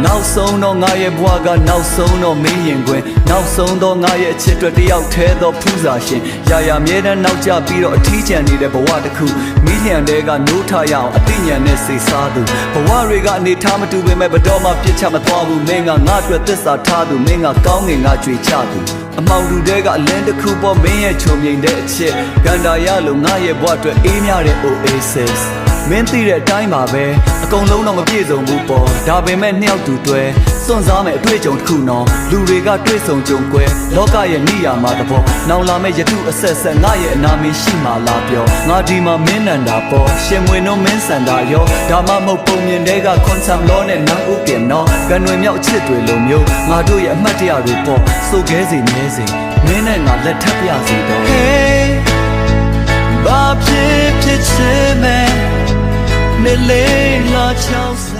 နောက်ဆုံးတော့ငါရဲ့ဘဝကနောက်ဆုံးတော့မင်းရင်ခွင်နောက်ဆုံးတော့ငါရဲ့အချစ်တွေတယောက်ထဲသောဖူးစာရှင်ရာရာမြဲတမ်းနောက်ကျပြီးတော့အထီးကျန်နေတဲ့ဘဝတစ်ခုမိလျံတွေကနိုးထရအောင်အသိဉာဏ်နဲ့စိတ်စားသူဘဝတွေကအနေထားမတူပေမဲ့ဘတော်မှပြစ်ချမသွားဘူးမင်းကငါအတွက်သစ္စာထားသူမင်းကကောင်းငင်ငါကြွေချသူအမောင်လူတွေကအလင်းတစ်ခုပေါ်မင်းရဲ့ချုံမြိန်တဲ့အချစ်ဂန္ဓာရလို့ငါရဲ့ဘဝအတွက်အေးမြတဲ့ Oasisမင်းသိတဲ့အတိုင်းပါပဲအကုန်လုံးတော့မပြည့်စုံဘူးပေါ့ဒါပေမဲ့နှစ်ယောက်တူတွဲစွန့်စားမဲ့အတွေ့အကြုံတစ်ခုနော်လူတွေကတွေ့ဆုံကြုံကွဲလောကရဲ့နေရာမှာတဘောနောင်လာမဲ့ယတုအဆက်ဆက်ငါရဲ့အနာမည်ရှိမှလာပြောငါဒီမှာမင်းနန္တာပေါ့ရှင်မွေနှုံးမင်းစန္ဒာရောဒါမှမဟုတ်ပုံမြင်တွေကခွန်ဆမ်လောနဲ့နန်းဦးပြင်နော်ကံတွေမြောက်အချစ်တွေလိုမျိုးငါတို့ရဲ့အမှတ်တရတွေပေါ့စိုးခဲစီနေစီမင်းနဲ့ငါလက်ထပ်ပြစီတော့ Hey ဘာဖြစ်ဖြစ်ချင်မဲ့နေလေလာချောင်း